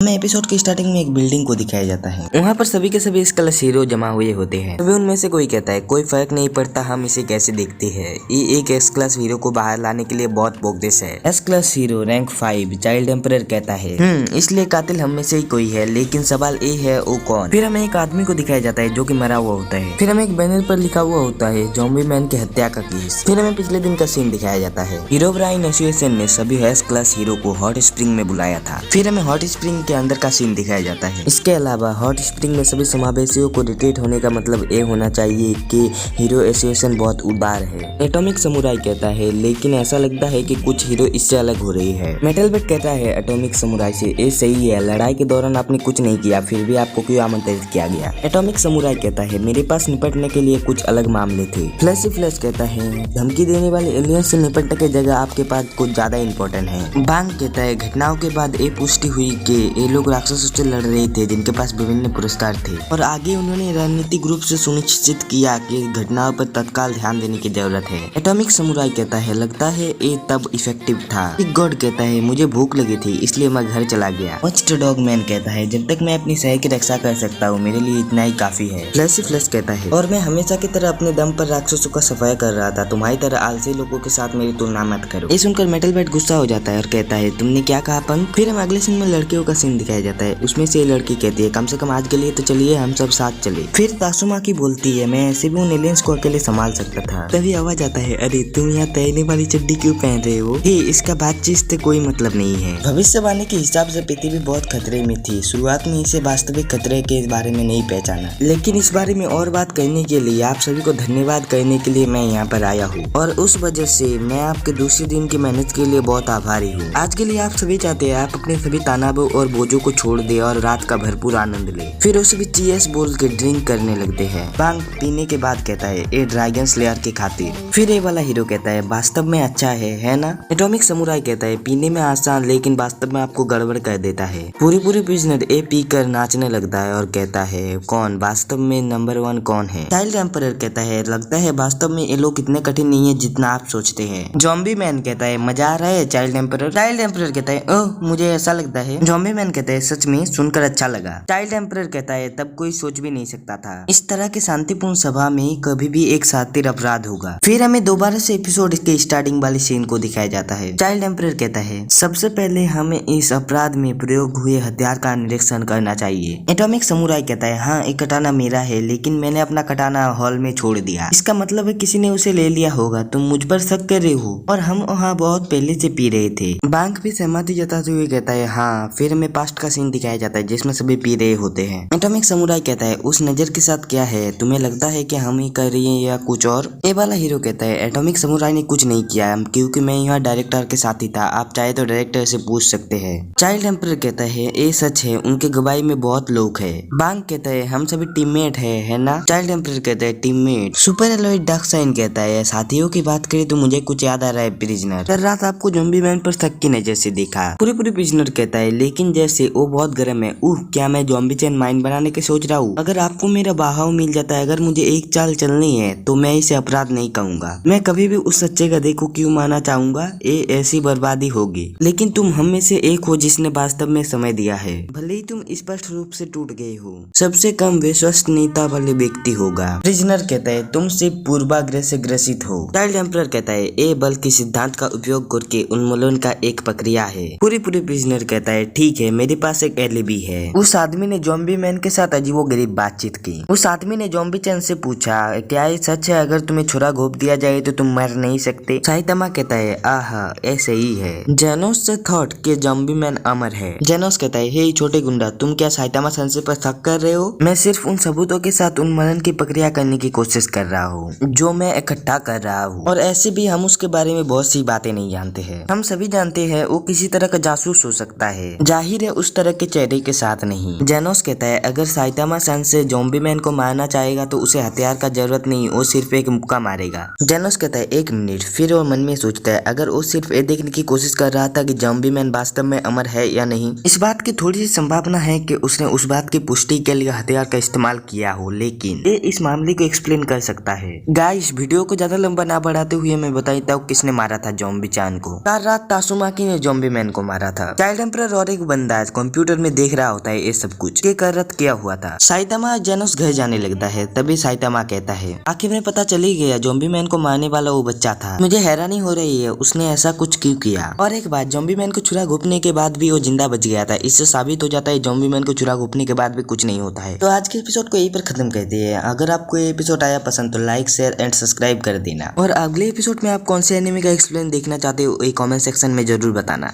हमें एपिसोड की स्टार्टिंग में एक बिल्डिंग को दिखाया जाता है। वहाँ पर सभी के सभी इसका हीरो जमा हुए होते हैं। तभी उनमें से कोई कहता है कोई फर्क नहीं पड़ता हम इसे कैसे देखते हैं, ये एक एस क्लास हीरो को बाहर लाने के लिए बहुत बोगस है। S class hero rank 5 child emperor कहता है इसलिए कातिल हम में से ही कोई है, लेकिन सवाल ये है वो कौन। फिर हमें एक आदमी को दिखाया जाता है जो कि मरा हुआ होता है। फिर हमें एक बैनर पर लिखा हुआ होता है ज़ॉम्बी मैन की हत्या का केस। फिर हमें पिछले दिन का सीन दिखाया जाता है। हीरोब्राइन एसोसिएशन ने सभी एस क्लास हीरो को हॉट स्प्रिंग में बुलाया था। फिर हमें हॉट स्प्रिंग के अंदर का सीन दिखाया जाता है। इसके अलावा हॉट स्प्रिंग में सभी समावेशियों को रिट्रीट होने का मतलब ये होना चाहिए कि हीरो एसोसिएशन बहुत उदार है। एटॉमिक समुराई कहता है लेकिन ऐसा लगता है कि कुछ हीरो इससे अलग हो रही है। मेटल बेट कहता है एटॉमिक समुराई से ये सही है, लड़ाई के दौरान आपने कुछ नहीं किया फिर भी आपको क्यों आमंत्रित किया गया। एटॉमिक समुराई कहता है मेरे पास निपटने के लिए कुछ अलग मामले थे। फ्लैश कहता है धमकी देने वाले एलियन से निपटने की जगह आपके पास कुछ ज्यादा इम्पोर्टेंट है। बांग कहता है घटनाओं के बाद ये पुष्टि हुई कि ये लोग राक्षसों से लड़ रहे थे जिनके पास विभिन्न पुरस्कार थे, और आगे उन्होंने रणनीतिक रूप से सुनिश्चित किया कि घटनाओं पर तत्काल ध्यान देने की जरूरत है। एटॉमिक समुराई कहता है लगता है ये तब इफेक्टिव था। बिग गॉड कहता है मुझे भूख लगी थी इसलिए मैं घर चला गया। वॉच द डॉग मैन कहता है जब तक मैं अपनी शहर की रक्षा कर सकता हूँ मेरे लिए इतना ही काफी है। फ्लैश कहता है और मैं हमेशा की तरह अपने दम पर राक्षसों का सफाया कर रहा था, तुम्हारी तरह आलसी लोगों के साथ मेरी तुलना मत करो। ये सुनकर मेटल बैट गुस्सा हो जाता है और कहता है तुमने क्या कहा पंख। फिर हम अगले सीन में लड़कियों का सीन दिखाया जाता है। उसमें से लड़की कहती है कम से कम आज के लिए तो चलिए हम सब साथ चले। फिर तासुमा की बोलती है मैं ऐसे भी उन एलियंस को अकेले संभाल सकता था। तभी आवाज आता है अरे तुम यहाँ तैरने वाली चड्डी क्यों पहन रहे हो। इसका बातचीत से कोई मतलब नहीं है। भविष्यवाणी के हिसाब से पृथ्वी बहुत खतरे में थी। शुरुआत में इसे वास्तविक खतरे के बारे में नहीं पहचाना, लेकिन इस बारे में और बात करने के लिए आप सभी को धन्यवाद करने के लिए मैं यहाँ पर आया हूँ, और उस वजह से मैं आपके दूसरे दिन की मेहनत के लिए बहुत आभारी हूँ। आज के लिए आप सभी चाहते हैं आप अपने सभी तनावों और बोझों को छोड़ दे और रात का भरपूर आनंद ले। फिर उसे भी चीयर्स बोल के ड्रिंक करने लगते हैं। बांग पीने के बाद कहता है ये ड्रैगन स्लेयर की खातिर। फिर ये वाला हीरो कहता है वास्तव में अच्छा है ना। एटॉमिक समुराई कहता है पीने में आसान लेकिन वास्तव में आपको गड़बड़ कर देता है। पूरी प्रिजनर ए पी कर नाचने लगता है और कहता है कौन वास्तव में नंबर 1 कौन है। चाइल्ड एम्परर कहता है लगता है वास्तव में ये लोग इतने कठिन नहीं है जितना आप सोचते हैं। ज़ॉम्बी मैन कहता है मजा आ रहा है। चाइल्ड एम्परर कहता है ओह मुझे ऐसा लगता है। ज़ॉम्बी मैन कहता है सच में सुनकर अच्छा लगा। चाइल्ड एम्परर कहता है तब कोई सोच भी नहीं सकता था इस तरह की शांतिपूर्ण सभा में कभी भी एक शातिर अपराध होगा। फिर हमें दोबारा से एपिसोड के स्टार्टिंग वाली सीन को दिखाया जाता है। चाइल्ड एम्परर कहता है सबसे पहले हमें इस अपराध में प्रयोग हुए हथियार का निरीक्षण करना चाहिए। एटॉमिक समुराई कहता है हाँ एक कटाना मेरा है लेकिन मैंने अपना कटाना हॉल में छोड़ दिया। इसका मतलब है किसी ने उसे ले लिया होगा। तुम मुझ पर शक कर रहे हो और हम वहाँ बहुत पहले से पी रहे थे। बांग भी सहमति जताते हुए कहता है हाँ। फिर हमें पास्ट का सीन दिखाया जाता है जिसमें सभी पी रहे होते हैं। एटॉमिक समुराई कहता है उस नजर के साथ क्या है, तुम्हें लगता है कि हम ही कर रही हैं या कुछ और। ए वाला हीरो कहता है एटॉमिक समुराई ने कुछ नहीं किया क्योंकि मैं यहाँ डायरेक्टर के साथ ही था, आप चाहे तो डायरेक्टर से पूछ सकते हैं। चाइल्ड एम्परर कहता है ये सच है, उनके गवाही में बहुत लोग है। बांग कहता है हम सभी टीममेट है ना। चाइल्ड एम्परर कहता है टीममेट। सुपर एलॉइड डार्क साइन कहता है साथियों की बात करें तो मुझे कुछ याद आ रहा है प्रिजनर, कल रात आपको ज़ॉम्बी मैन पर शक की नजर से देखा। पूरी प्रिजनर कहता है लेकिन जैसे वो बहुत गर्म है। क्या मैं ज़ॉम्बी चैन माइन बनाने की सोच रहा हूँ। अगर आपको मेरा बहाव मिल जाता है, अगर मुझे एक चाल चलनी है तो मैं इसे अपराध नहीं कहूंगा। मैं कभी भी उस सच्चे गधे को क्यों माना चाहूंगा, ये ऐसी बर्बादी होगी। लेकिन तुम हम में से एक हो जिसने वास्तव में समय दिया है, भले ही तुम स्पष्ट रूप से टूट गए हो। सबसे कम विश्वसनीयता वाले व्यक्ति होगा। प्रिजनर कहता है तुम सिर्फ पूर्वाग्रह से ग्रसित हो। चाइल्ड एम्परर कहता है ये बल के सिद्धांत का उपयोग करके उन्मूलन का एक प्रक्रिया है। पूरी प्रिजनर कहता है ठीक है मेरे पास एक एलिबी है। उस आदमी ने ज़ॉम्बी मैन के साथ अजीबोगरीब बातचीत की। उस आदमी ने ज़ॉम्बी चैन से पूछा क्या ये सच है अगर तुम्हें छुरा घोंप दिया जाए तो तुम मर नहीं सकते। साइतामा कहता है आहा ऐसे ही है। जेनोस से थॉट के ज़ॉम्बी मैन अमर है। जेनोस कहता है हे छोटे गुंडा तुम क्या साइतामा संशय पर शक कर रहे हो। मैं सिर्फ उन सबूतों के साथ उन्मूलन की प्रक्रिया करने की कोशिश कर रहा हूँ जो मैं इकट्ठा कर रहा हूँ, और ऐसे भी हम उसके बारे में बहुत सी बातें नहीं जानते हैं। हम सभी जानते हैं वो किसी तरह का जासूस हो सकता है, जाहिर है उस तरह के चेहरे के साथ नहीं। जेनोस कहता है अगर साइतामा सन से ज़ॉम्बी मैन को मारना चाहेगा तो उसे हथियार का जरूरत नहीं, वो सिर्फ एक मुक्का मारेगा। जेनोस कहता है एक मिनट। फिर वो मन में सोचता है अगर वो सिर्फ ये देखने की कोशिश कर रहा था कि ज़ॉम्बी मैन वास्तव में अमर है या नहीं, इस बात की थोड़ी सी संभावना है कि उसने उस बात की पुष्टि के लिए हथियार का इस्तेमाल किया हो, लेकिन ये इस मामले को एक्सप्लेन कर सकता है। गाइस वीडियो को ज्यादा लंबा ना बढ़ाते हुए मैं बताता हूँ किसने मारा था ज़ॉम्बी चान को। कल रात तासुमाकी ने ज़ॉम्बी मैन को मारा था। चाइल्ड एम्परर और एक बंदा साथ कंप्यूटर में देख रहा होता है ये सब कुछ के करत क्या हुआ था। साइतामा जेनोस घर जाने लगता है, तभी साइतामा कहता है आखिर में पता चल ही गया ज़ॉम्बी मैन को मारने वाला वो बच्चा था। मुझे हैरानी हो रही है उसने ऐसा कुछ क्यों किया। और एक बात, ज़ॉम्बी मैन को छुरा घोपने के बाद भी वो जिंदा बच गया था, इससे साबित हो जाता है ज़ॉम्बी मैन को छुरा घोपने के बाद भी कुछ नहीं होता है। तो आज के एपिसोड को यहीं पर खत्म कर दिए। अगर आपको ये एपिसोड आया पसंद तो लाइक शेयर एंड सब्सक्राइब कर देना। और अगले एपिसोड में आप कौन से एनिमे का एक्सप्लेन देखना चाहते हो ये कमेंट सेक्शन में जरूर बताना।